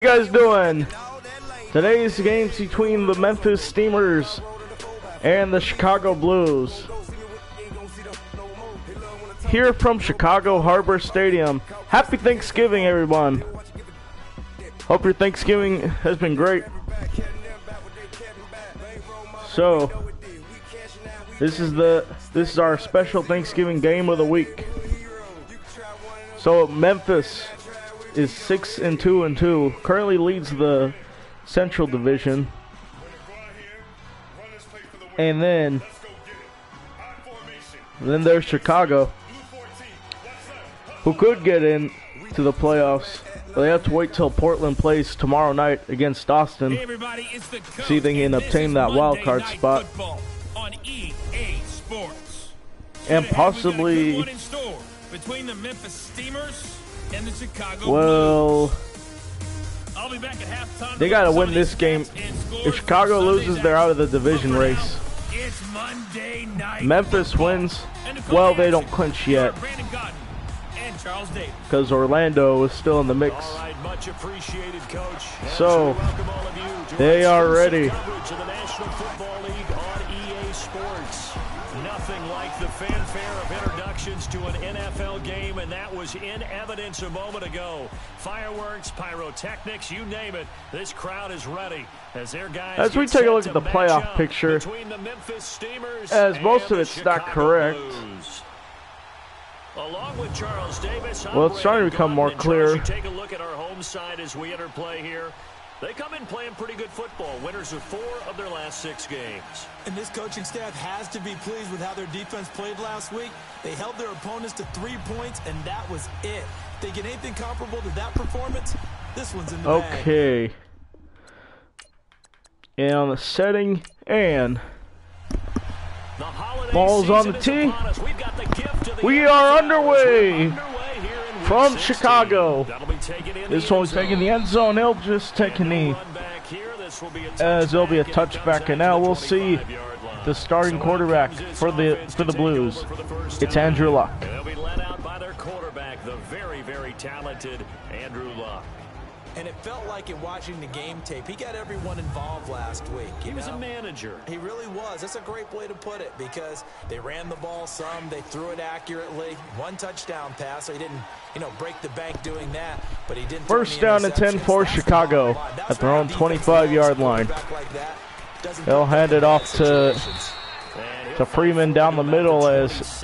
You guys doing? Today's game's between the Memphis Steamers and the Chicago Blues. Here from Chicago Harbor Stadium. Happy Thanksgiving, everyone. Hope your Thanksgiving has been great. So, this is our special Thanksgiving game of the week. So Memphis is 6-2, currently leads the Central Division, and then there's Chicago, who could get in to the playoffs. But they have to wait till Portland plays tomorrow night against Austin. Hey everybody, it's the coach. See if they can obtain that wild card spot, on EA Sports. and possibly. Between the Memphis Steamers and the Chicago Well, I'll be back at halftime. they gotta win this game. If Chicago loses, they're out of the division race. It's Monday night. Memphis wins. Well, they don't clinch yet because Orlando is still in the mix. All right, much appreciated, Coach. So they are ready. Coverage of the National Football League on EA Sports. Nothing like the fanfare of introductions to an NFL game, and that was in evidence a moment ago. Fireworks, pyrotechnics, you name it. This crowd is ready as their guys. As we take a look at the playoff picture, between the Memphis Steamers as most and of it's the not Chicago correct. Blues. Along with Charles Davis, Well, it's starting to become more clear. Take a look at our home side as we enter play here. They come in playing pretty good football. Winners of 4 of their last 6 games. And this coaching staff has to be pleased with how their defense played last week. They held their opponents to 3 points, and that was it. If they get anything comparable to that performance, this one's in the bag. Okay. And on the setting, and ball's on the tee. We are underway from Chicago. This one's taking the end zone. He'll just take a knee, as there'll be a touchback. And now we'll see the starting quarterback for the Blues. It's Andrew Luck. They'll be led out by their quarterback, the very, very talented Andrew Luck. And it felt like in watching the game tape, he got everyone involved last week. He was a manager. He really was. That's a great way to put it, because they ran the ball some, they threw it accurately. 1 touchdown pass, so he didn't, break the bank doing that. But he didn't. First down and 10 for Chicago at their own 25-yard line. They'll hand it off to Freeman down the middle as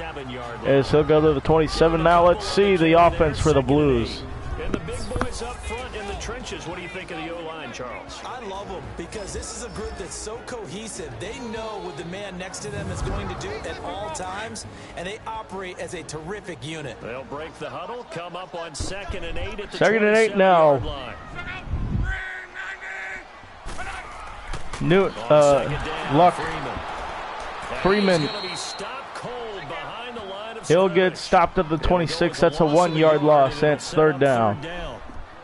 he'll go to the 27. Now let's see the offense for the Blues. And the big boys up front in the trenches. What do you think of the O-line, Charles? I love them, because this is a group that's so cohesive. They know what the man next to them is going to do at all times, and they operate as a terrific unit. They'll break the huddle, come up on 2nd and 8 at the 2nd and 8 now. Luck. Freeman. He'll get stopped at the 26. That's a 1-yard loss. That's 3rd down.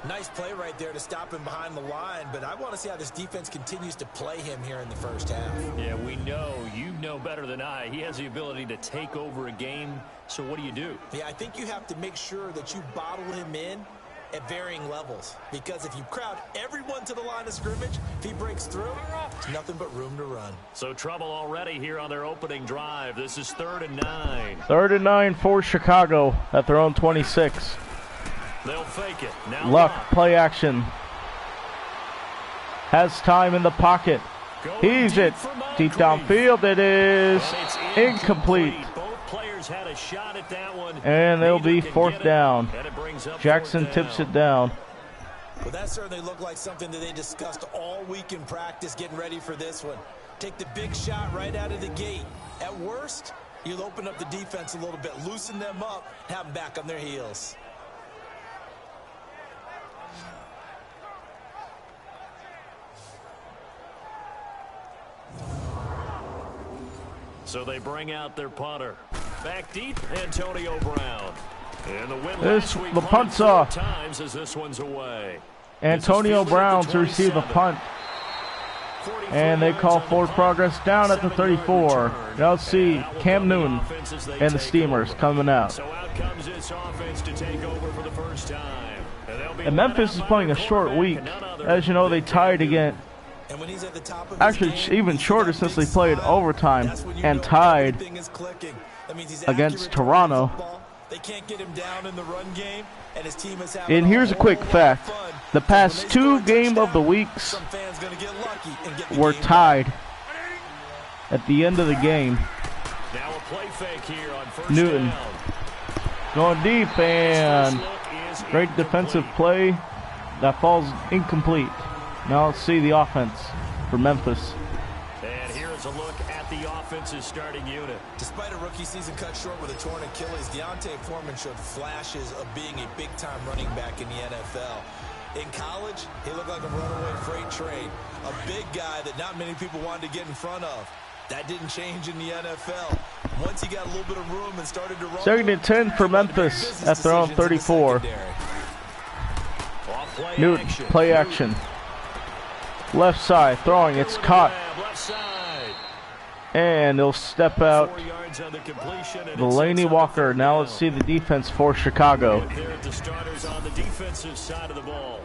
Nice play right there to stop him behind the line, but I want to see how this defense continues to play him here in the first half. Yeah, we know. You know better than I. He has the ability to take over a game, so what do? Yeah, I think you have to make sure that you bottle him in at varying levels, because if you crowd everyone to the line of scrimmage, if he breaks through, there's nothing but room to run. So trouble already here on their opening drive. This is 3rd and 9. 3rd and 9 for Chicago at their own 26. They'll fake it. Now Luck, play action. Has time in the pocket. He's it. Deep downfield. It is incomplete. Had a shot at that one. And they'll be 4th down. Jackson tips it down. Well, that certainly looked like something that they discussed all week in practice, getting ready for this one. Take the big shot right out of the gate. At worst, you'll open up the defense a little bit, loosen them up, have them back on their heels. So they bring out their punter. Back deep, Antonio Brown. And the win the punt's off. Times as this one's away. Antonio Brown to receive the punt. And they call forward progress down at the 34. Now let's see Cam Newton and the Steamers coming out. So out comes this offense to take over for the first time. And Memphis is playing a short week. As you know, they tied again. Actually, even shorter since they played overtime and tied against Toronto. And here's a quick fact. The past 2 game of the weeks were tied at the end of the game. Newton going deep, and great defensive play that falls incomplete. Now let's see the offense for Memphis. And here's a look at the offense's starting unit. Despite a rookie season cut short with a torn Achilles, Deontay Foreman showed flashes of being a big-time running back in the NFL. In college, he looked like a runaway freight train, a big guy that not many people wanted to get in front of. That didn't change in the NFL. Once he got a little bit of room and started to run. 2nd and 10 for Memphis at their own 34. Newton, play action. Left side, throwing, it's caught. And he'll step out. Delaney Walker. Now let's see the defense for Chicago. The starters on the defensive side of the ball.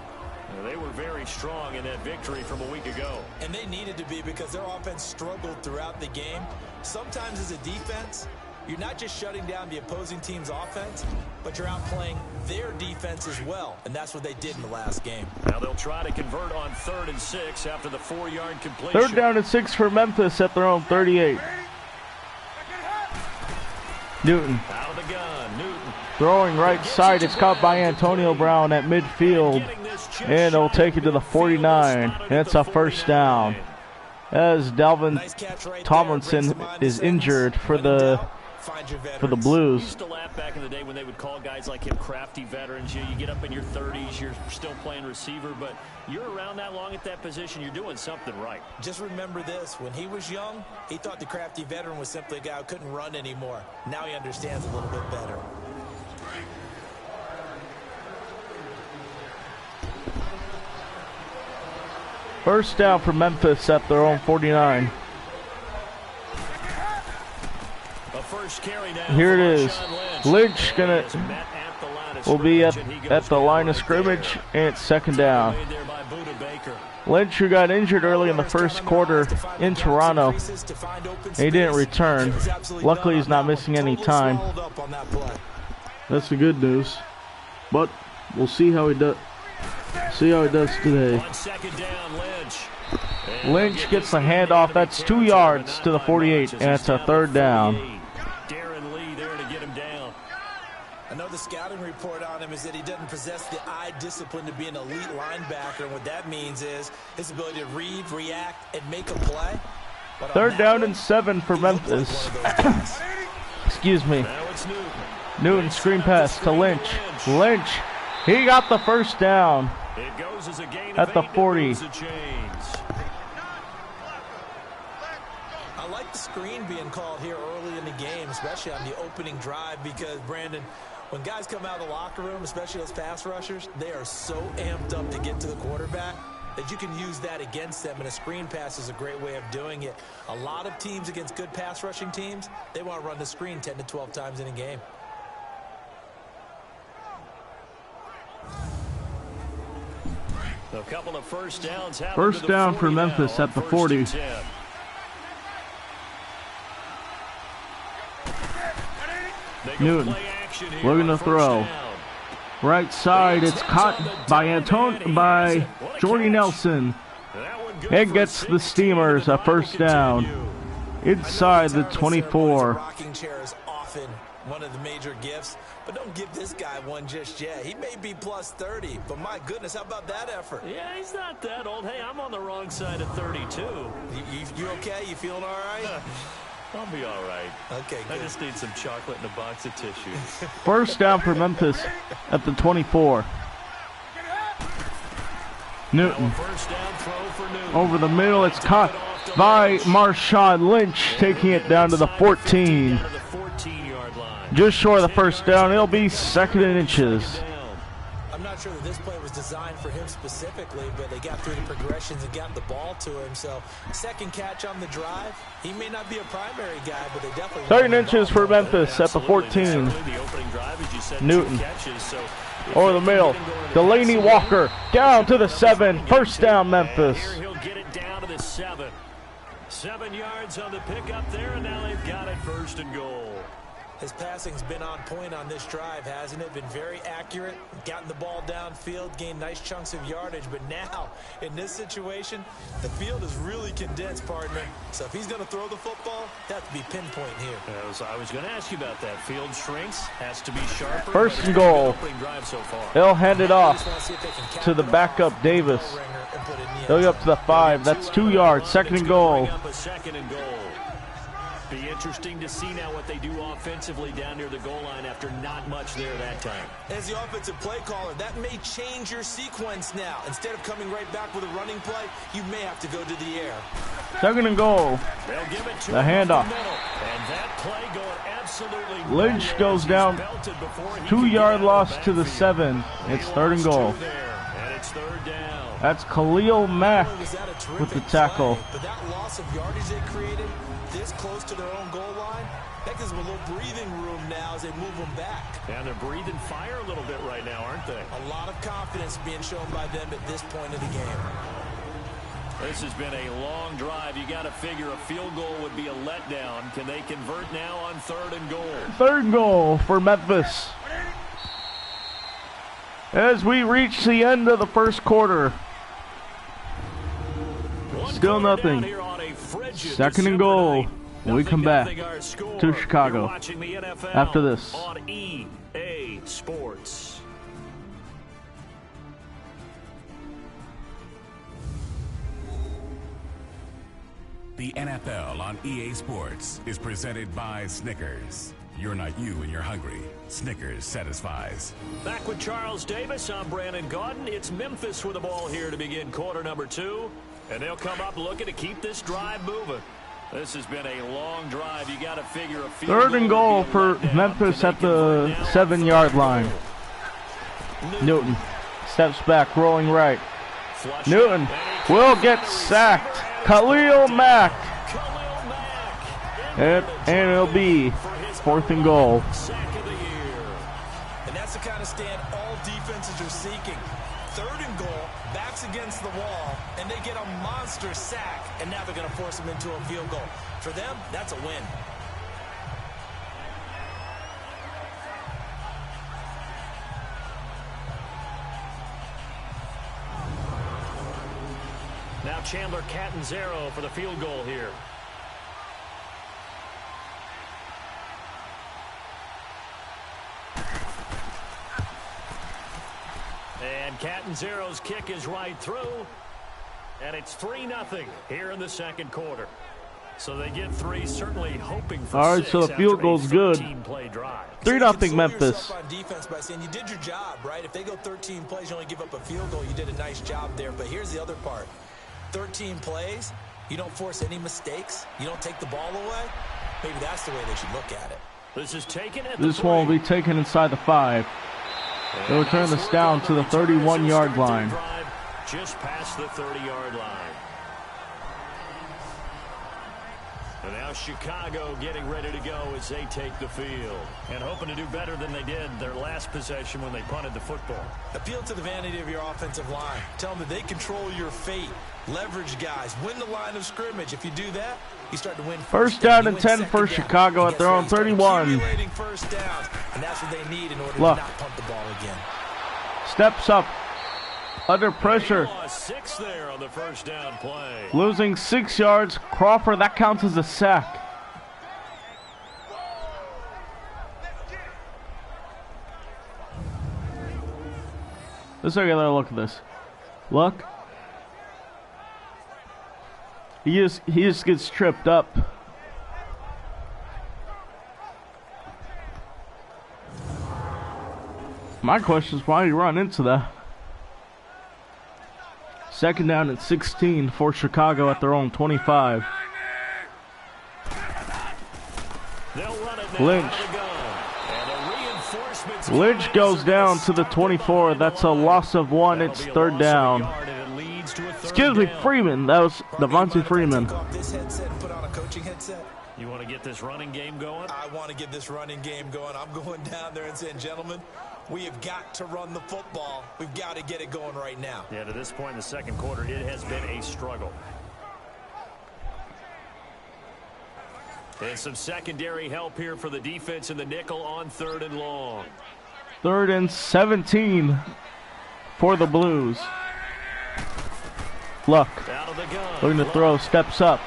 They were very strong in that victory from a week ago. And they needed to be, because their offense struggled throughout the game. Sometimes as a defense, you're not just shutting down the opposing team's offense, but you're outplaying their defense as well. And that's what they did in the last game. Now they'll try to convert on 3rd and 6 after the 4-yard completion. 3rd down and 6 for Memphis at their own 38. Newton. Out of the gun. Newton. Throwing right side. It's caught by Antonio Brown at midfield. And they'll take it to the 49. And it's a 1st down. As Dalvin Tomlinson is injured for the Blues. Used to laugh back in the day when they would call guys like him crafty veterans. You get up in your 30s, you're still playing receiver, but you're around that long at that position, you're doing something right. Just remember this, when he was young, he thought the crafty veteran was simply a guy who couldn't run anymore. Now he understands a little bit better. First down for Memphis at their own 49. Here it is. Lynch will be at the line of scrimmage, and it's 2nd down. Lynch, who got injured early in the 1st quarter in Toronto, he didn't return. Luckily, he's not missing any time. That's the good news. But we'll see how he does. See how he does today. Lynch gets the handoff. That's 2 yards to the 48, and it's a 3rd down. I know the scouting report on him is that he doesn't possess the eye discipline to be an elite linebacker, and what that means is his ability to read, react, and make a play. 3rd down and 7 for Memphis. Excuse me. Newton screen pass to Lynch. Lynch, he got the 1st down at the 40. I like the screen being called here early in the game, especially on the opening drive, because, Brandon, when guys come out of the locker room, especially those pass rushers, they are so amped up to get to the quarterback that you can use that against them, and a screen pass is a great way of doing it. A lot of teams against good pass rushing teams, they want to run the screen 10 to 12 times in a game. A couple of first downs. First down for Memphis at the 40. Newton looking to throw. Right side, it's caught by Jordy Nelson. And gets the Steamers a 1st down inside the 24. Rocking chair is often one of the major gifts, but don't give this guy one just yet. He may be plus 30, but my goodness, how about that effort? Yeah, he's not that old. Hey, I'm on the wrong side of 32. You okay? You feeling all right? I'll be all right. Okay, good. I just need some chocolate and a box of tissues. 1st down for Memphis at the 24. Newton. Over the middle, it's caught by Marshawn Lynch, taking it down to the 14. Just short of the 1st down. It'll be 2nd and inches. I'm not sure that this play was designed for him specifically, but they got through the progressions and got the ball to him. So 2nd catch on the drive. He may not be a primary guy, but they definitely. 2nd inches for Memphis at the 14. Newton. Over the middle. Delaney Walker down to the 7. First down, Memphis. Here he'll get it down to the 7. 7 yards on the pickup there, and now they've got it 1st and goal. His passing's been on point on this drive, hasn't it? Been very accurate, gotten the ball downfield, gained nice chunks of yardage. But now, in this situation, the field is really condensed, partner. So if he's going to throw the football, that has to be pinpoint here. I was going to ask you about that. Field shrinks, has to be sharper. 1st and goal. So They'll hand it off to the backup, Davis. They'll get up to the 5. That's 2 yards. 2nd and goal. Be interesting to see now what they do offensively down near the goal line after not much there that time. As the offensive play caller, that may change your sequence now. Instead of coming right back with a running play, you may have to go to the air. 2nd and goal. They'll give it to the handoff. And that play going absolutely Lynch goes down. 2-yard loss to the 7. It's 3rd and goal. And it's 3rd down. That's Khalil Mack with the tackle. Play, but that loss of yardage they created this close to their own goal line, that gives them a little breathing room now as they move them back. And they're breathing fire a little bit right now, aren't they? A lot of confidence being shown by them at this point of the game. This has been a long drive. You got to figure a field goal would be a letdown. Can they convert now on 3rd and goal? 3rd and goal for Memphis. As we reach the end of the 1st quarter. Still nothing. 2nd and goal when we come back to Chicago after this. On EA Sports. The NFL on EA Sports is presented by Snickers. You're not you when you're hungry. Snickers satisfies. Back with Charles Davis, I'm Brandon Gaudin. It's Memphis with the ball here to begin quarter number 2. And they'll come up looking to keep this drive moving. This has been a long drive. You got to figure a field 3rd and goal for Memphis at the 7-yard line. Newton steps back, rolling right. Newton will get sacked. Khalil Mack. And it'll be 4th and goal. And that's the kind of stand all defenses are seeking. 3rd and goal, backs against the wall, and they get a monster sack, and now they're going to force them into a field goal. For them, that's a win. Now Chandler Catanzaro for the field goal here. And Catanzaro's kick is right through. And it's 3-0 here in the 2nd quarter. So they get 3, certainly hoping for 6. All right, so the field goal's good. 3-0 Memphis. On defense by saying you did your job, right? If they go 13 plays, you only give up a field goal. You did a nice job there. But here's the other part. 13 plays, you don't force any mistakes. You don't take the ball away. Maybe that's the way they should look at it. This is taken at this one will be taken inside the 5. They'll turn this down to the 31-yard line. Just past the 30-yard line. And now Chicago getting ready to go as they take the field. And hoping to do better than they did their last possession when they punted the football. Appeal to the vanity of your offensive line. Tell them that they control your fate. Leverage guys. Win the line of scrimmage. If you do that, you start to win. First down and 10 for Chicago at their own 31. First downs, and that's what they need in order to not punt the ball again. Steps up. Under pressure. 6 there on the first down play. Losing 6 yards. Crawford, that counts as a sack. Let's take another look at this. Look. He just gets tripped up. My question is why did he run into that? 2nd down and 16 for Chicago at their own 25. Lynch. Lynch goes down to the 24. That's a loss of 1. It's 3rd down. Excuse me, Freeman. That was Devontae Freeman. You want to get this running game going? I want to get this running game going. I'm going down there and saying, gentlemen, We have got to run the football. We've got to get it going right now. Yeah, to this point in the second quarter, it has been a struggle. And some secondary help here for the defense in the nickel on 3rd and long. 3rd and 17 for the Blues. Luck looking to throw, steps up.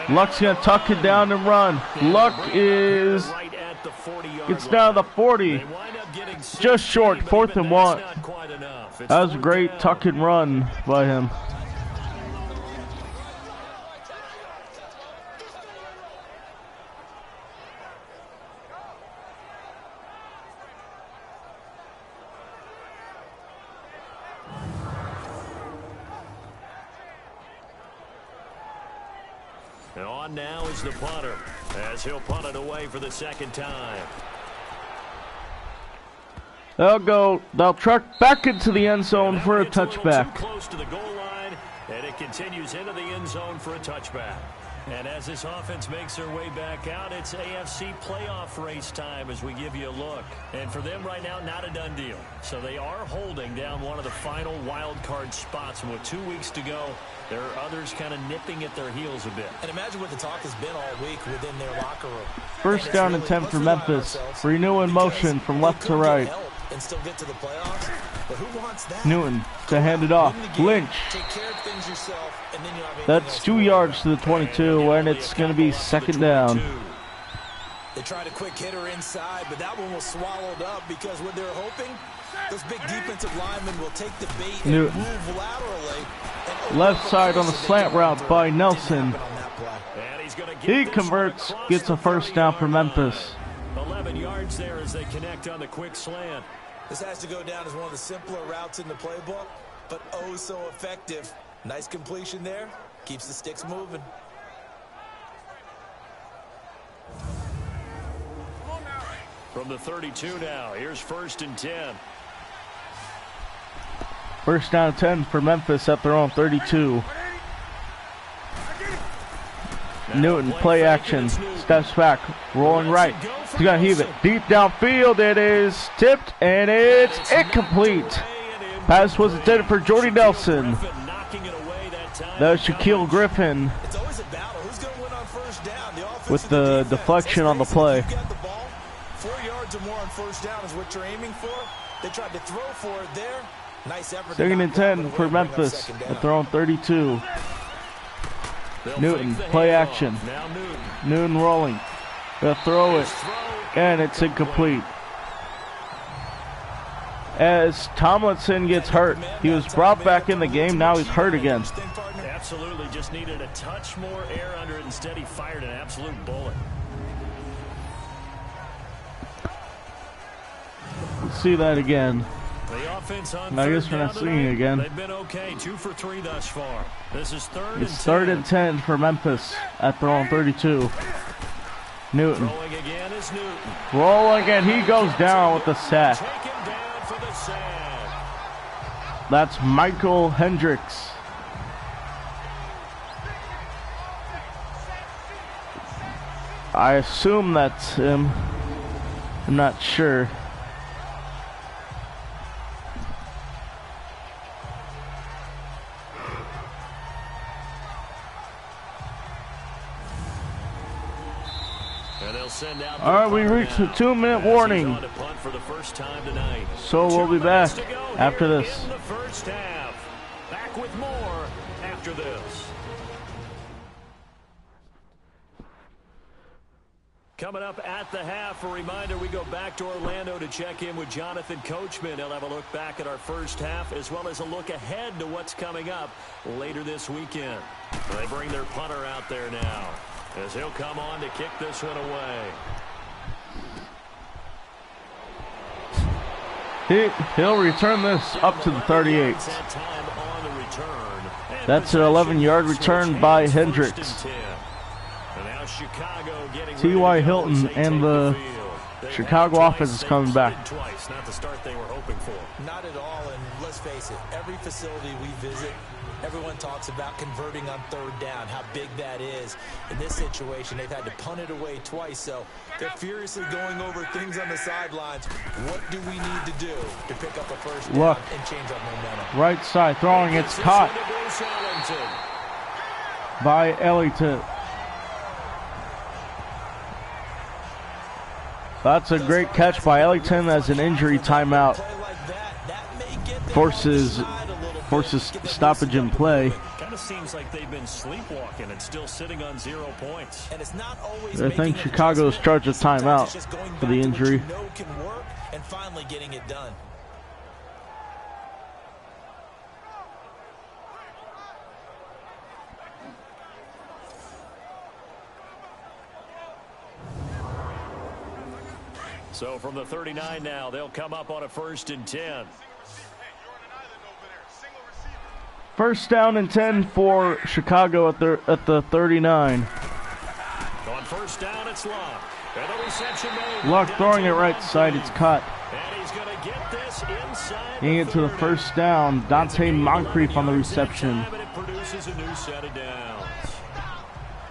Luck's going to tuck it down and run. Luck is gets down to the 40. Just short, 4th and 1. That was a great tuck and run by him. And on now is the punter, as he'll punt it away for the 2nd time. They'll truck back into the end zone for a touchback. Too close to the goal line, and it continues into the end zone for a touchback. And as this offense makes their way back out, it's AFC playoff race time as we give you a look. And for them right now, not a done deal. So they are holding down one of the final wild card spots. And with 2 weeks to go, there are others kind of nipping at their heels a bit. And imagine what the talk has been all week within their locker room. 1st down and 10 for Memphis. Renew in motion from left to right. And still get to the playoffs, but who wants that? Newton to hand it off. Lynch. Take care of things yourself, and then you have That's 2 yards to the 22, and it's going to be 2nd down. They tried a quick hitter inside, but that one was swallowed up because what they're hoping, those big defensive linemen will take the bait and move laterally. And left side on the slant route by Nelson. He converts, gets a 1st down for Memphis. 11 yards there as they connect on the quick slant. This has to go down as one of the simpler routes in the playbook, but oh so effective. Nice completion there. Keeps the sticks moving. From the 32 now, here's 1st and 10. 1st down and 10 for Memphis at their own 32. Newton, play action, steps back, rolling right. He's going to heave it deep downfield. It is tipped, and it's incomplete. Pass was intended for Jordy Nelson. That was Shaquille Griffin with the deflection on the play. 4 yards or more on 1st down is what you're aiming for. They tried to throw for it there. Nice effort. 2nd and 10 for Memphis at their own 32. Newton, play action. Newton rolling. They'll throw it, and it's incomplete. As Tomlinson gets hurt. He was brought back in the game, now he's hurt again. Absolutely, just needed a touch more air under it. Instead, he fired an absolute bullet. Let's see that again. The offense on I guess we're not seeing it again. They've been okay, 2 for 3 thus far. This is 3rd and 10. It's 3rd and 10 for Memphis at their own 32. Newton. Rolling again is Newton. Rolling, and he goes down with the sack. Take him down for the sack. That's Michael Hendricks. I assume that's him. I'm not sure. All right, we reached the 2-minute warning. So we'll be back after this. In the 1st half. Back with more after this. Coming up at the half, a reminder, we go back to Orlando to check in with Jonathan Coachman. He'll have a look back at our 1st half as well as a look ahead to what's coming up later this weekend. They bring their punter out there now as he'll come on to kick this one away. He'll return this up to the 38. That's an 11-yard return by Hendricks. T.Y. Hilton and the Chicago offense is coming back. Not the start they were hoping for. Not at all, and let's face it, every facility we visit, everyone talks about converting on third down, how big that is. In this situation, they've had to punt it away twice, so they're furiously going over things on the sidelines. What do we need to do to pick up a first down and change our momentum? Right side throwing, it's caught by Ellington. That's a great catch by Ellington as an injury timeout forces stoppage in play. Kind of seems like they've been sleepwalking and still sitting on 0 points. And it's not always I think Chicago's charged a timeout for the injury. Can work and finally getting it done. So from the 39 now, they'll come up on a 1st and 10. First down and 10 for Chicago at the 39. On first down, it's Luck. And the reception made. Luck throwing it right side, it's caught. And he's going to get this inside. Getting it to the first down. Dante Moncrief on the reception. And it produces a new set of downs.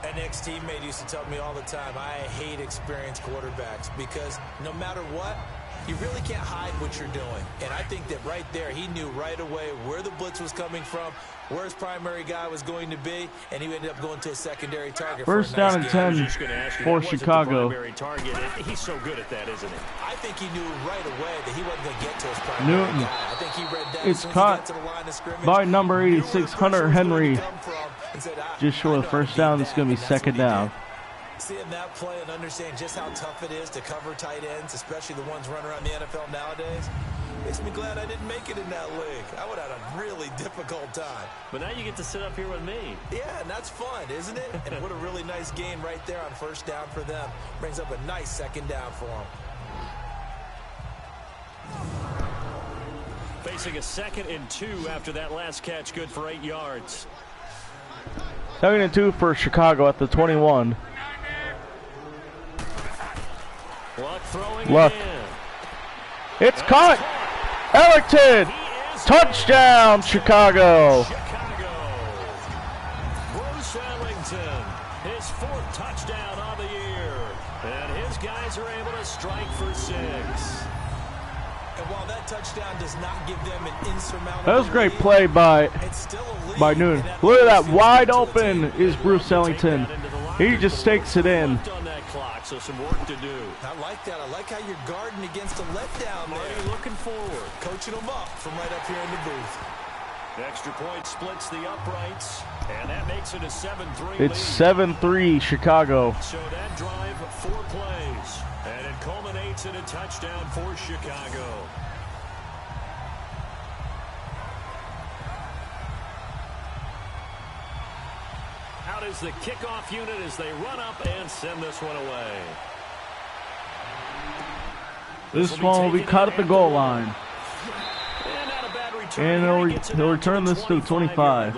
An ex-teammate used to tell me all the time, I hate experienced quarterbacks because no matter what, you really can't hide what you're doing. And I think that right there, he knew right away where the blitz was coming from, where his primary guy was going to be, and he ended up going to a secondary target. First down and 10 for Chicago. He's so good at that, isn't he? I think he knew right away that he wasn't going to get to his primary Newton. guy. I think he read that It's caught by number 86, Hunter Henry. Just short of first down, it's going to be second down. Seeing that play and understanding just how tough it is to cover tight ends, especially the ones running around the NFL nowadays, makes me glad I didn't make it in that league. I would have had a really difficult time. But now you get to sit up here with me. Yeah, and that's fun, isn't it? And what a really nice gain right there on first down for them. Brings up a nice second down for them. Facing a 2nd and 2 after that last catch, good for 8 yards. 2nd and 2 for Chicago at the 21. Luck. It's caught. Ellington. Touchdown, Chicago. Bruce Ellington, his 4th touchdown of the year. And his guys are able to strike for 6. And while that touchdown does not give them an insurmountable That was a great play by Newton. Look at that. Wide open is Bruce Ellington. He just takes it in. So some work to do. I like that. I like how you're guarding against a letdown there. Marty looking forward. Coaching them up from right up here in the booth. The extra point splits the uprights, and that makes it a 7-3 It's 7-3 Chicago. So that drive, 4 plays, and it culminates in a touchdown for Chicago. Out is the kickoff unit as they run up and send this one away. This one will be caught at the goal line. And he'll return this to 25.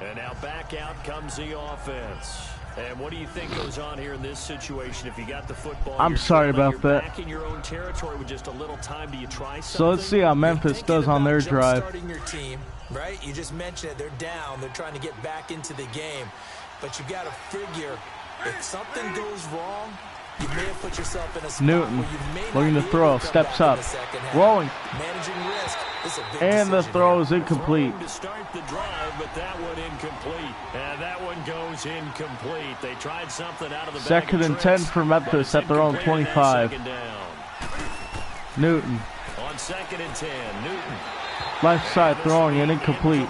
And now back out comes the offense. And what do you think goes on here in this situation? If you got the football, I'm sorry about that. Back in your own territory with just a little time, do you try something? So let's see how Memphis does on their drive. Starting your team, right? You just mentioned it. They're down. They're trying to get back into the game. But you got to figure if something goes wrong, you may have put yourself in a spot Newton where you may not looking to be throw, able to come steps back up, in the second half. rolling, Managing risk is a big and the decision throw here. is incomplete. To start the drive, but that one incomplete. And that one goes incomplete. They tried something out of the bag of 2nd and 10 tricks, for Memphis at their own 25. Newton. On 2nd and 10, Newton. Left side throwing and incomplete.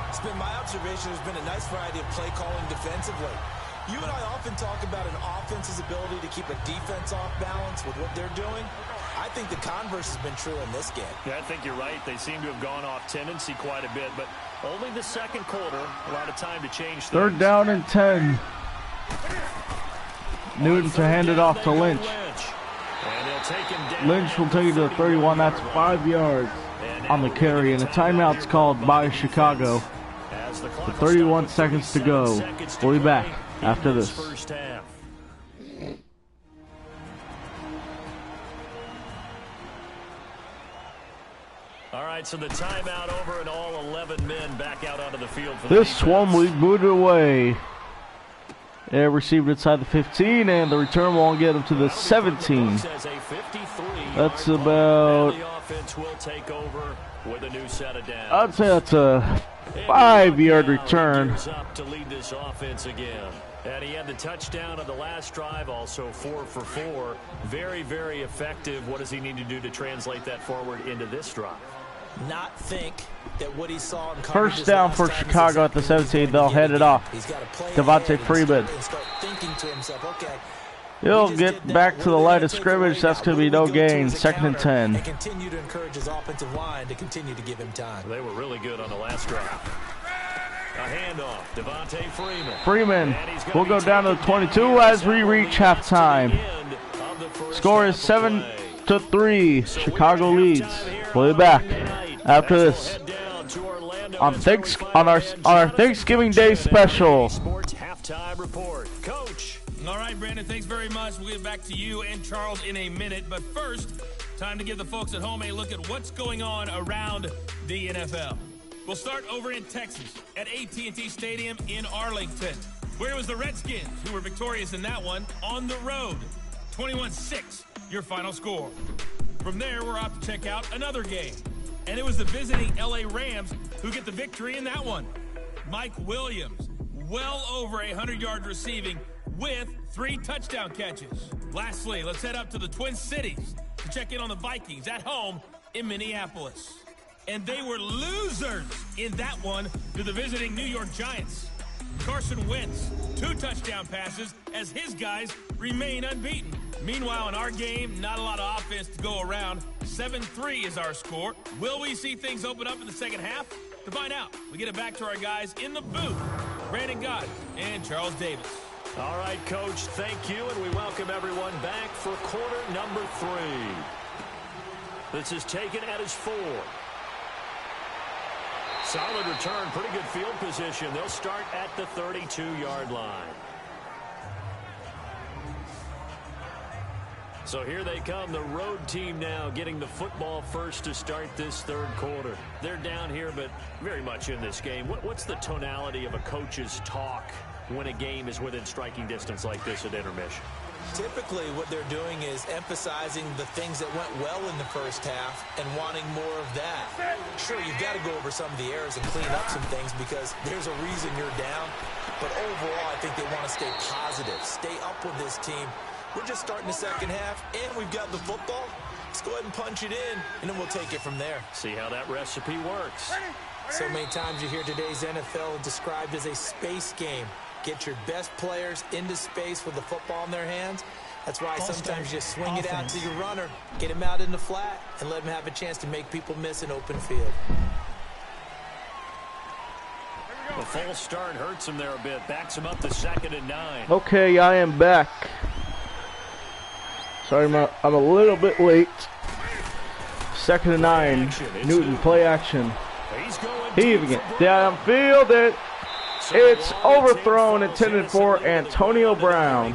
It's been my observation. There's been a nice variety of play calling defensively. You and I often talk about an offense's ability to keep a defense off balance with what they're doing. I think the converse has been true in this game. Yeah, I think you're right. They seem to have gone off tendency quite a bit, but only the second quarter, a lot of time to change things. 3rd down and 10. Newton to hand it off to Lynch. Lynch will take it to the 31. That's 5 yards on the carry, and a timeout's called by Chicago. With 31 seconds to go. We'll be back after this. All right, so the timeout over and all 11 men back out onto the field for this Swarm League moved away. Air received inside the 15, and the return won't get him to the 17. That's about, I'd say that's a 5-yard return. To lead this offense again. And he had the touchdown on the last drive, also 4 for 4. Very, very effective. What does he need to do to translate that forward into this drive? Not think that what he saw in first down for Chicago at the 17. They'll head it off. Devontae Freeman. He'll get back to the line of scrimmage. That's going to be no gain. 2nd and 10. And continue to encourage his offensive line to continue to give him time. They were really good on the last drive. A handoff, Devontae Freeman. Freeman will go down to the 22 as we reach halftime. Score is 7-3. Chicago leads. We'll be back after this on our Thanksgiving Day special. Sports halftime report. Coach. All right, Brandon, thanks very much. We'll get back to you and Charles in a minute. But first, time to give the folks at home a look at what's going on around the NFL. We'll start over in Texas at AT&T Stadium in Arlington, where it was the Redskins who were victorious in that one on the road. 21-6, your final score. From there, we're off to check out another game. And it was the visiting LA Rams who get the victory in that one. Mike Williams, well over 100 yards receiving with 3 touchdown catches. Lastly, let's head up to the Twin Cities to check in on the Vikings at home in Minneapolis. And they were losers in that one to the visiting New York Giants. Carson Wentz, 2 touchdown passes as his guys remain unbeaten. Meanwhile, in our game, not a lot of offense to go around. 7-3 is our score. Will we see things open up in the second half? To find out, we get it back to our guys in the booth, Brandon Gott and Charles Davis. All right, Coach, thank you, and we welcome everyone back for quarter number 3. This is taken at his 4. Solid return, pretty good field position. They'll start at the 32-yard line. So here they come, the road team now getting the football first to start this 3rd quarter. They're down here, but very much in this game. What's the tonality of a coach's talk when a game is within striking distance like this at intermission? Typically, what they're doing is emphasizing the things that went well in the first half and wanting more of that. Sure, you've got to go over some of the errors and clean up some things because there's a reason you're down. But overall, I think they want to stay positive, stay up with this team. We're just starting the second half, and we've got the football. Let's go ahead and punch it in, and then we'll take it from there. See how that recipe works. So many times you hear today's NFL described as a space game. Get your best players into space with the football in their hands. That's why sometimes you swing it out to your runner, get him out in the flat, and let him have a chance to make people miss an open field. The false start hurts him there a bit. Backs him up to 2nd and 9. Okay, I am back. Sorry, I'm a little bit late. 2nd and 9. Newton, play action. He even gets downfield. It's overthrown, intended for Antonio Brown.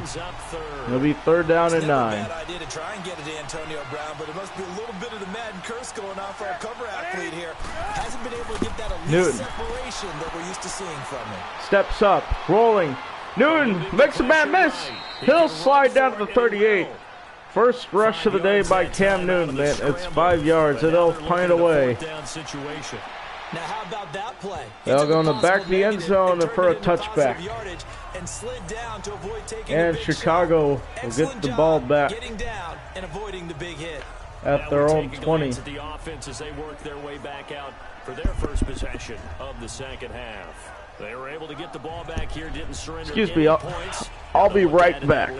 It'll be 3rd down and 9. Bad idea to try and get it to Antonio Brown, but it must be a little bit of the Madden curse going on for our cover athlete here. Hasn't been able to get that elite separation that we're used to seeing from him. Steps up, rolling. Newton makes a bad miss. He'll slide down to the 38. First rush of the day by Cam Newton, man. It's 5 yards, and they'll punt it away. Now, how about that play? They'll go in the back of the end zone for a touchback. And Chicago will get the ball back at their own 20. The offense as they work their way back out for their first possession of the second half. They were able to get the ball back here, didn't surrender. Excuse me, I'll be right back.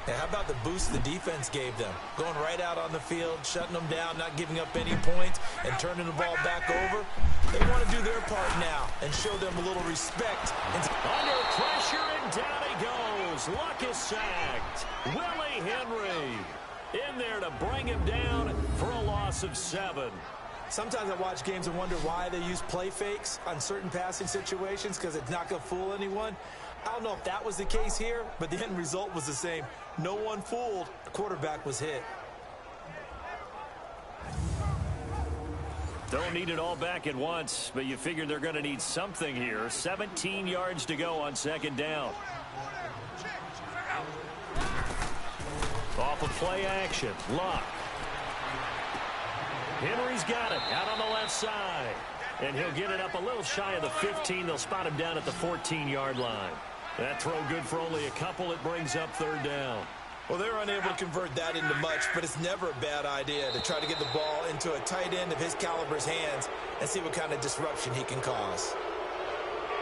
Now, how about the boost the defense gave them? Going right out on the field, shutting them down, not giving up any points, and turning the ball back over. They want to do their part now and show them a little respect. Under pressure, and down he goes. Luck is sacked. Willie Henry in there to bring him down for a loss of 7. Sometimes I watch games and wonder why they use play fakes on certain passing situations because it's not going to fool anyone. I don't know if that was the case here, but the end result was the same. No one fooled. The quarterback was hit. Don't need it all back at once, but you figure they're going to need something here. 17 yards to go on second down. Off of play action. Luck. Henry's got it out on the left side. And he'll get it up a little shy of the 15. They'll spot him down at the 14-yard line. That throw good for only a couple. It brings up third down. Well, they're unable to convert that into much, but it's never a bad idea to try to get the ball into a tight end of his caliber's hands and see what kind of disruption he can cause.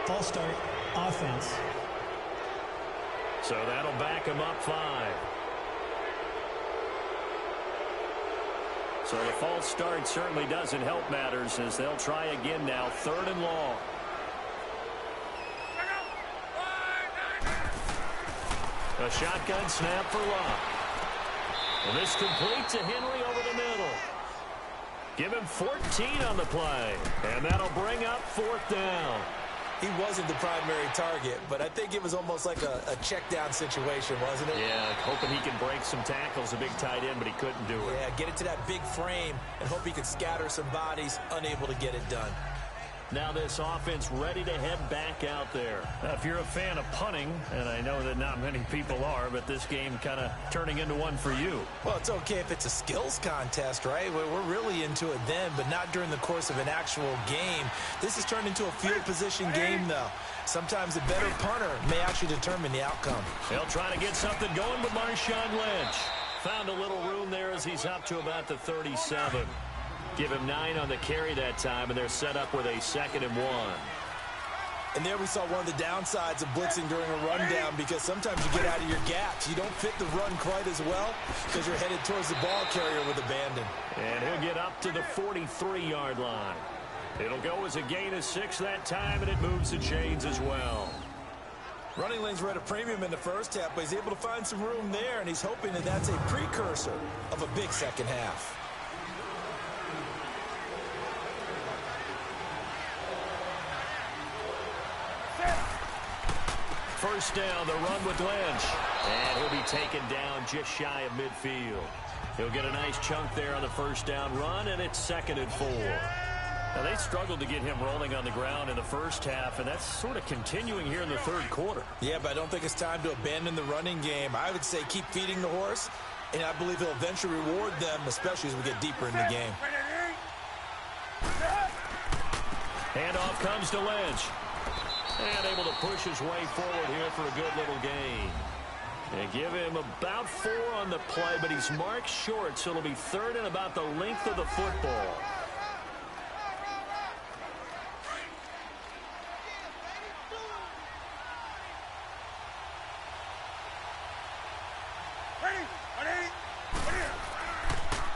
False start, offense. So that'll back him up 5. So the false start certainly doesn't help matters as they'll try again now. 3rd and long. A shotgun snap for Luck. And this complete to Henry over the middle. Give him 14 on the play. And that'll bring up 4th down. He wasn't the primary target, but I think it was almost like a check down situation, wasn't it? Yeah, hoping he can break some tackles, a big tight end, but he couldn't do it. Yeah, get it to that big frame and hope he could scatter some bodies, unable to get it done. Now this offense ready to head back out there. If you're a fan of punting, and I know that not many people are, but this game kind of turning into one for you. Well, it's okay if it's a skills contest, right? We're really into it then, but not during the course of an actual game. This has turned into a field position game, though. Sometimes a better punter may actually determine the outcome. They'll try to get something going with Marshawn Lynch. Found a little room there as he's up to about the 37. Give him 9 on the carry that time, and they're set up with a 2nd and 1. And there we saw one of the downsides of blitzing during a rundown, because sometimes you get out of your gaps. You don't fit the run quite as well because you're headed towards the ball carrier with abandon. And he'll get up to the 43-yard line. It'll go as a gain of 6 that time, and it moves the chains as well. Running lanes were at a premium in the first half, but he's able to find some room there, and he's hoping that that's a precursor of a big second half. First down, the run with Lynch. And he'll be taken down just shy of midfield. He'll get a nice chunk there on the first down run, and it's 2nd and 4. Now, they struggled to get him rolling on the ground in the first half, and that's sort of continuing here in the 3rd quarter. Yeah, but I don't think it's time to abandon the running game. I would say keep feeding the horse, and I believe he'll eventually reward them, especially as we get deeper in the game. Handoff comes to Lynch. And able to push his way forward here for a good little gain. And give him about 4 on the play, but he's marked short, so it'll be 3rd and about the length of the football.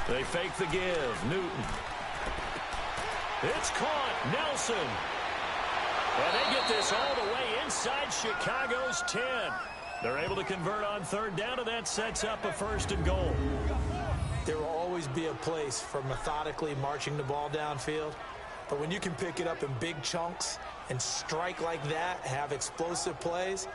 They fake the give. Newton. It's caught. Nelson. And they get this all the way inside Chicago's 10. They're able to convert on 3rd down, and that sets up a 1st and goal. There will always be a place for methodically marching the ball downfield. But when you can pick it up in big chunks and strike like that, have explosive plays,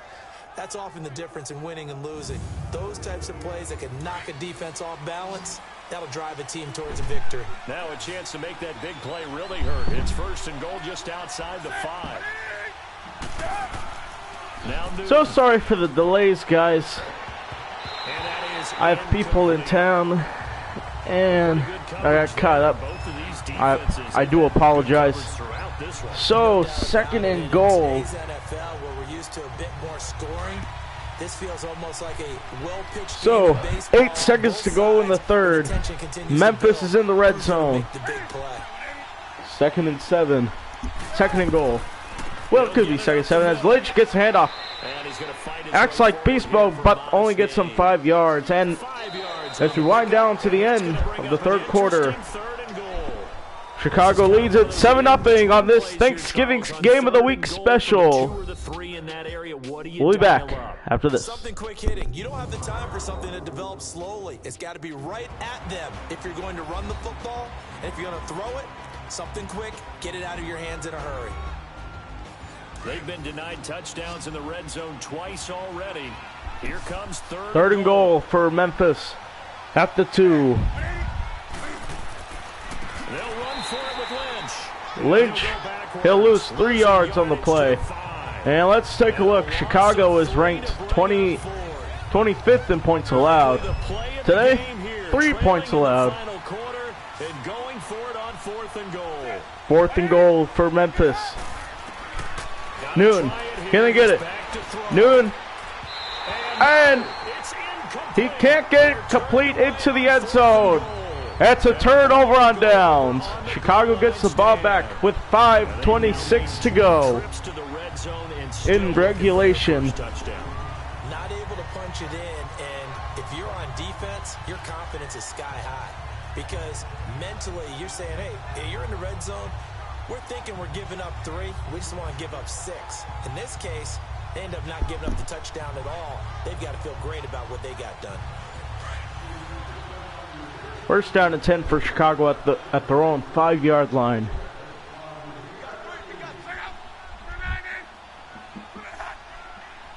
that's often the difference in winning and losing. Those types of plays that can knock a defense off balance, that'll drive a team towards a victory. Now a chance to make that big play really hurt. It's 1st and goal just outside the 5. Now so sorry for the delays, guys. I have people in town, and I got caught up. I do apologize. So 2nd and goal. NFL, where we're used to a bit more scoring. This feels almost like a well-pitched so 8 seconds to go in the 3rd. Memphis is in the red zone. 2nd and 7. 2nd and goal. Well, it could be 2nd and 7 as Lynch gets a handoff. Acts like beast mode, but only gets some 5 yards. And as we wind down to the end of the 3rd quarter, Chicago leads it 7-0 on this Thanksgiving Game of the Week special. We'll be back after this. Something quick hitting. You don't have the time for something that develops slowly. It's got to be right at them if you're going to run the football. And if you're going to throw it, something quick, get it out of your hands in a hurry. They've been denied touchdowns in the red zone twice already. Here comes 3rd and goal for Memphis at the 2. They'll run for it with Lynch. Lynch, he'll lose 3 yards on the play. And let's take a look. Chicago is ranked 25th in points allowed. Today, 3 points allowed. And going for it on 4th and goal. 4th and goal for Memphis. Noon, can they get it? Noon, and he can't get it complete into the end zone. That's a turnover on downs. Chicago gets the ball back with 5:26 to go in regulation. Not able to punch it in, and if you're on defense, your confidence is sky high. Because mentally, you're saying, hey, you're in the red zone. We're thinking we're giving up 3. We just want to give up 6. In this case, they end up not giving up the touchdown at all. They've got to feel great about what they got done. First down and 10 for Chicago at their own 5-yard line.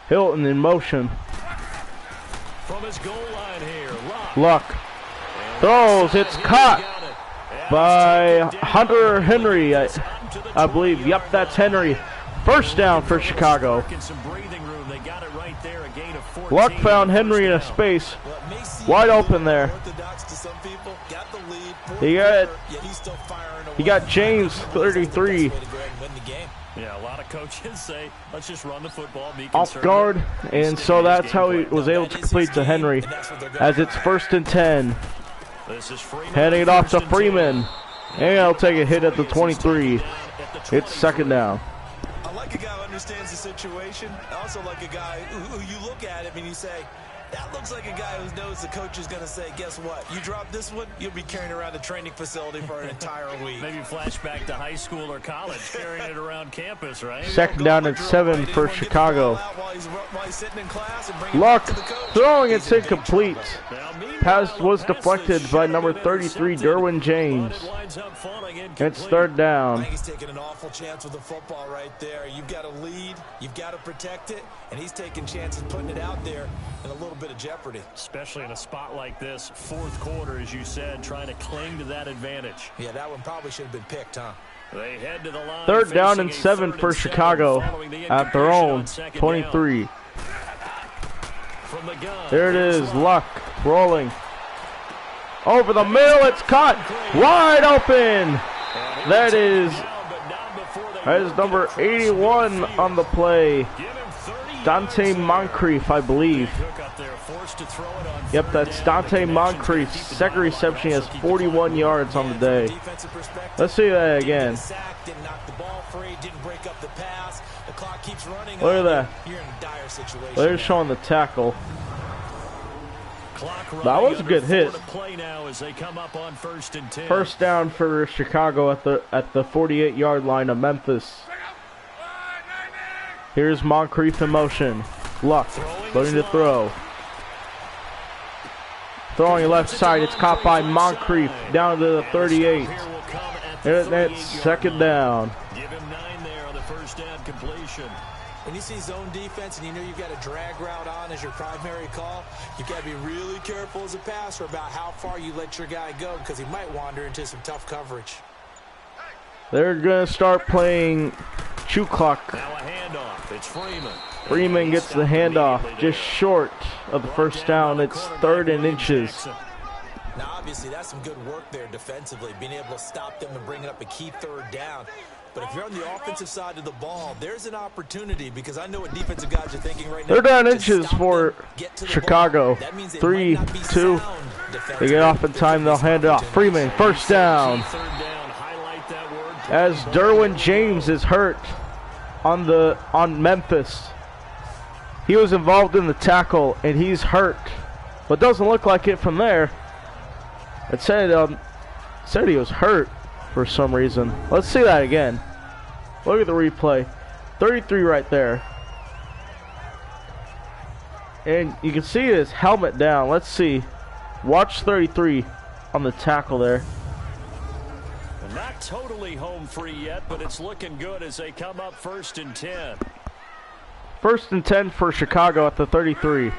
Hilton in motion. From his goal line here, Luck throws. It's caught by Hunter Henry, I believe. Yep, that's Henry. First down for Chicago. Luck found Henry in a space. Wide open there. He got James, 33. Yeah, a lot of coaches say, let's just run the football, be off guard, and so that's how he was able to complete to Henry as it's 1st and 10. Handing it off to Freeman, and he'll take a hit at the 23. It's 2nd down. I like a guy who understands the situation. I also like a guy who you look at him and you say, that looks like a guy who knows the coach is going to say, guess what? You drop this one, you'll be carrying around the training facility for an entire week. Maybe flashback to high school or college, carrying it around campus, right? 2nd down and 7 for Chicago. Luck throwing, it's incomplete. Pass was deflected by number 33, Derwin James. It's 3rd down. I think he's taking an awful chance with the football right there. You've got to lead, you've got to protect it, and he's taking chances putting it out there in a little bit of jeopardy. Especially in a spot like this, 4th quarter, as you said, trying to cling to that advantage. Yeah, that one probably should have been picked, huh? They head to the line. 3rd down and 7 for Chicago at their own 23. There it is, Luck rolling. Over the middle, it's caught. Wide open. That is number 81 on the play. Dante Moncrief, I believe. Yep, that's Dante Moncrief. 2nd reception, has 41 yards on the day. Let's see that again. Look at that. They're showing the tackle. That was a good hit. First down for Chicago at the 48-yard line of Memphis. Here's Moncrief in motion. Luck looking to throw. Throwing left side. It's caught by Moncrief down to the 38. And that's 2nd down. Give him 9 there on the first down completion. When you see zone defense and you know you've got a drag route on as your primary call, you've got to be really careful as a passer about how far you let your guy go because he might wander into some tough coverage. They're going to start playing chew clock. Now a handoff. It's Freeman. Freeman gets the handoff just short of the first down. It's 3rd and inches. Now, obviously, that's some good work there defensively, being able to stop them and bring up a key 3rd down. But if you're on the offensive side of the ball, there's an opportunity because I know what defensive guys are thinking right now. 3rd down inches for Chicago. 3-2. They get off in time. They'll hand it off. Freeman, first down. As Derwin James is hurt on Memphis. He was involved in the tackle and he's hurt, but doesn't look like it from there. It said he was hurt for some reason. Let's see that again. Look at the replay. 33 right there. And you can see his helmet down. Let's see. Watch 33 on the tackle there. Not totally home free yet, but it's looking good as they come up 1st and 10. 1st and 10 for Chicago at the 33.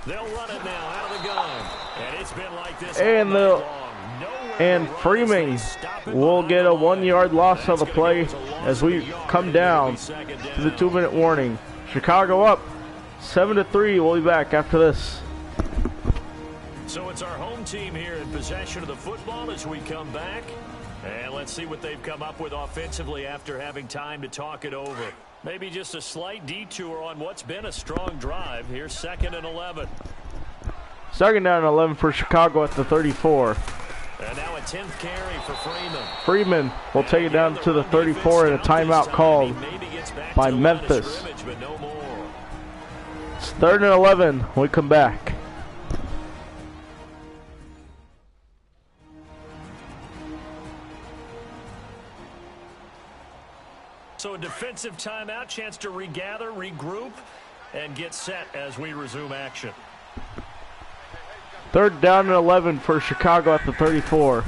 They'll run it now out of the gun. And it's been like this and all night long. No And Freeman will get a 1-yard loss on the play as we come down to the 2-minute warning. Chicago up 7-3. We'll be back after this. So it's our home team here in possession of the football as we come back. And let's see what they've come up with offensively after having time to talk it over. Maybe just a slight detour on what's been a strong drive. Here's 2nd and 11. 2nd down and 11 for Chicago at the 34. And now a 10th carry for Freeman. Freeman will take it down to the 34 and a timeout called by Memphis. It's 3rd and 11 when we come back. So a defensive timeout, chance to regather, regroup, and get set as we resume action. 3rd down and 11 for Chicago at the 34.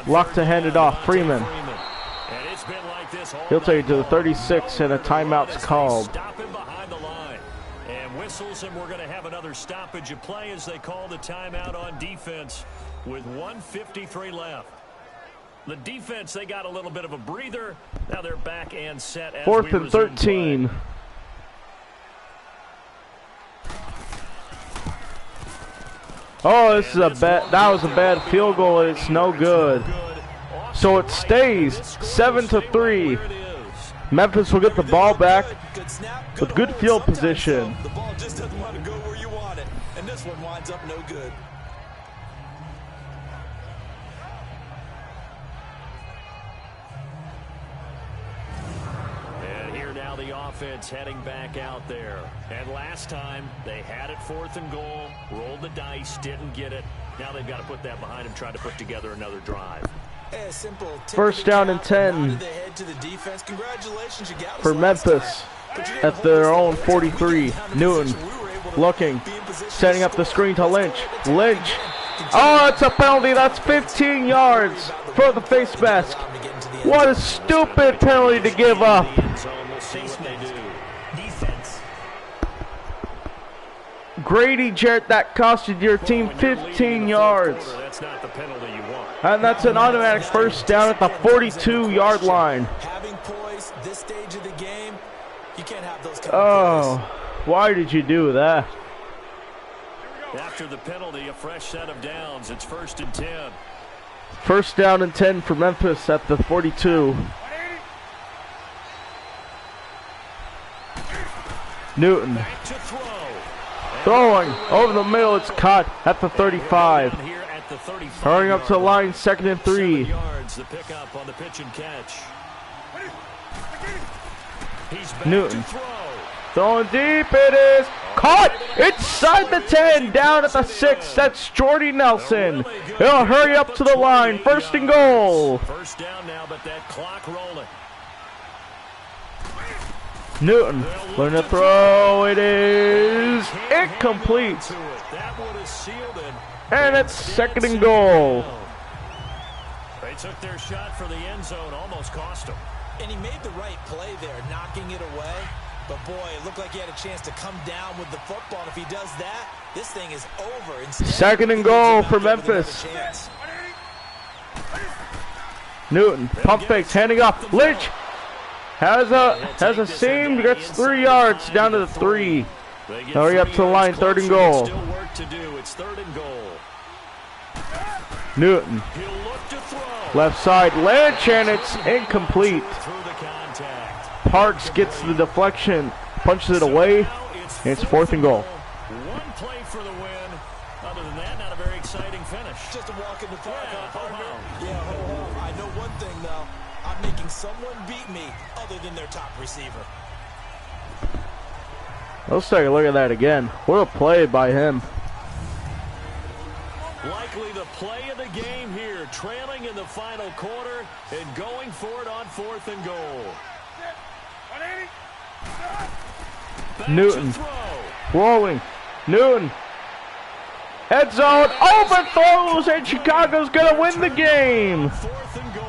Luck to hand it off. Freeman. He'll take it to the 36 and a timeout's called. Stop him behind the line. And whistles, and we're going to have another stoppage of play as they call the timeout on defense with 1:53 left. The defense, they got a little bit of a breather. Now they're back and set as 4th and 13. Oh, this is a bad. That was a bad field goal. It's no good. So it stays 7-3. Memphis will get the ball back with good field position. The ball just doesn't want to go where you want it, and this one winds up no good. The offense heading back out there. And last time they had it 4th and goal, rolled the dice, didn't get it. Now they've got to put that behind them, try to put together another drive. First down and 10 for Memphis at their own 43. Newton looking, setting up the screen to Lynch. Lynch. Oh, it's a penalty. That's 15 yards for the face mask. What a stupid penalty to give up. Grady Jarrett, that costed your team 15 yards. That's not the penalty you want. And that's an automatic first down at the 42-yard line. Having poise this stage of the game, you can't have those kind of why did you do that? After the penalty, a fresh set of downs. It's 1st and 10. First down and 10 for Memphis at the 42. Newton. Throwing over the middle, it's caught at the 35. Hurrying up to the line, 2nd and 3. The pickup on the pitch and catch. Newton. Throwing deep, it is caught inside the 10, down at the 6. That's Jordy Nelson. He'll hurry up to the line, 1st and goal. First down now, but that clock rolling. Newton, learning to throw, it is incomplete. And it's 2nd and goal. They took their shot for the end zone, almost cost them. And he made the right play there, knocking it away. But boy, it looked like he had a chance to come down with the football. And if he does that, this thing is over. Instead, 2nd and goal for Memphis. Newton, pump fakes, handing off. Lynch has a seam, gets 3 yards down to the 3. Hurry up to the line, 3rd and goal. Still work to do. It's 3rd and goal. Newton. Left side, Lynch, and it's incomplete. Parks gets the deflection, punches it away, and it's 4th and goal. One play for the win. Other than that, not a very exciting finish. Just a walk in the park. I know one thing, though. I'm making someone beat me other than their top receiver. Let's take a look at that again. What a play by him. Likely the play of the game here, trailing in the final quarter and going for it on 4th and goal. Newton rolling. Newton. Head zone, overthrows, and Chicago's going to win the game. 4th and goal.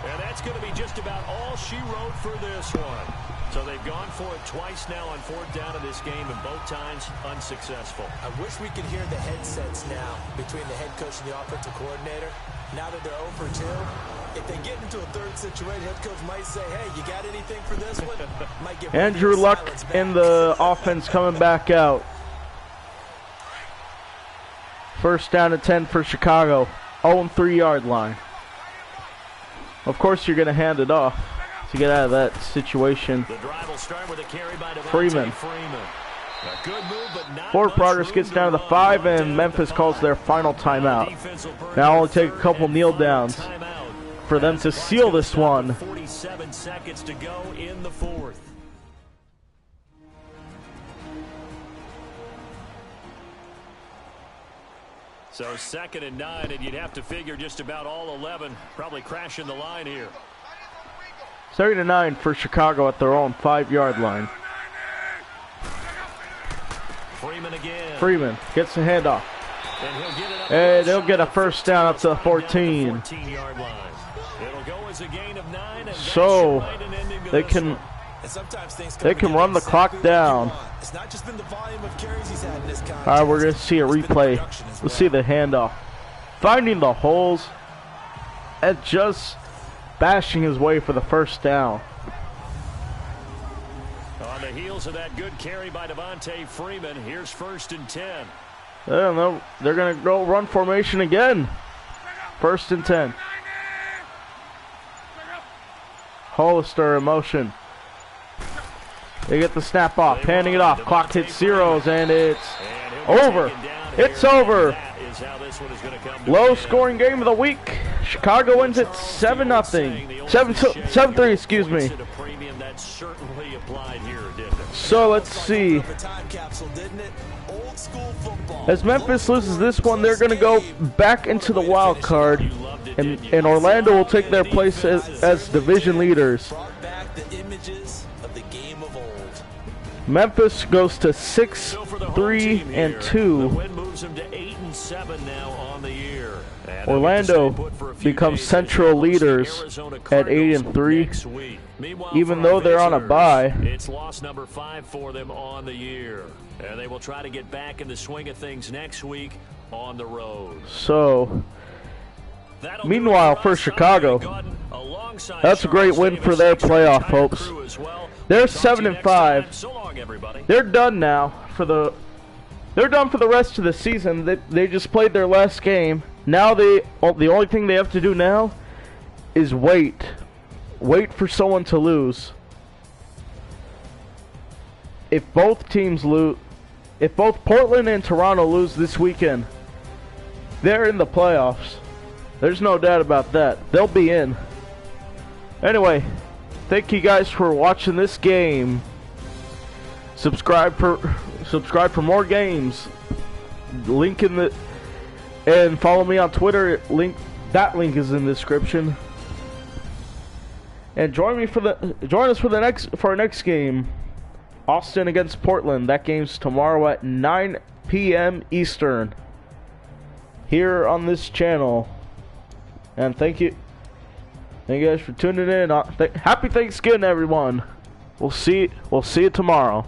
And that's going to be just about all she wrote for this one. So they've gone for it twice now on 4th down in this game, and both times unsuccessful. I wish we could hear the headsets now between the head coach and the offensive coordinator. Now that they're 0 for 2, if they get into a third situation, head coach might say, hey, you got anything for this one? Might give Andrew Luck in the offense coming back out. 1st down and 10 for Chicago. 0-3-yard line. Of course, you're going to hand it off to get out of that situation. The drive will start with a carry by Freeman. A good move, but not Forward much progress room gets to down to the run. 5, Brought and down Memphis at the calls 5. their final timeout. Defense will burn Now it only to take a 3rd couple and kneel final downs timeout. for them As to the clock's seal gonna this stop one. with 47 seconds to go in the 4th. So 2nd and 9, and you'd have to figure just about all 11 probably crashing the line here. 2nd and 9 for Chicago at their own 5-yard line. Freeman again. Freeman gets the handoff. And he'll get it up And they'll get a 1st down up to the 14. 14-yard line. It'll go as a gain of 9, and So they can run the clock down. It's not just been the volume of carries he's had in this contest. All right, we're going to see a replay. Let's see the handoff. Finding the holes and just bashing his way for the 1st down. On the heels of that good carry by Devontae Freeman, here's 1st and 10. They're going to go run formation again. 1st and 10. Hollister in motion. They get the snap off, handing it off. Clock hits zeros, and it's over. It's over. Low scoring game of the week. Chicago wins it 7-0. 7-3, excuse me. So let's see. As Memphis loses this one, they're going to go back into the wild card, and Orlando will take their place as division leaders. Memphis goes to 6-3-2. Orlando becomes central leaders at 8-3. Even though they're on a bye, it's loss number 5 for them on the year, and they will try to get back in the swing of things next week on the road. So, meanwhile, for Chicago, that's a great win for their playoff hopes. They're 7-5. They're done now They're done for the rest of the season. They just played their last game. Now the only thing they have to do now is wait for someone to lose. If both teams lose, if both Portland and Toronto lose this weekend, they're in the playoffs. There's no doubt about that. They'll be in. Anyway, thank you guys for watching this game. Subscribe for more games. Link in the and follow me on Twitter. That link is in the description. And join us for our next game, Austin against Portland. That game's tomorrow at 9 p.m. Eastern here on this channel. And thank you guys for tuning in. Happy Thanksgiving, everyone. We'll see you tomorrow.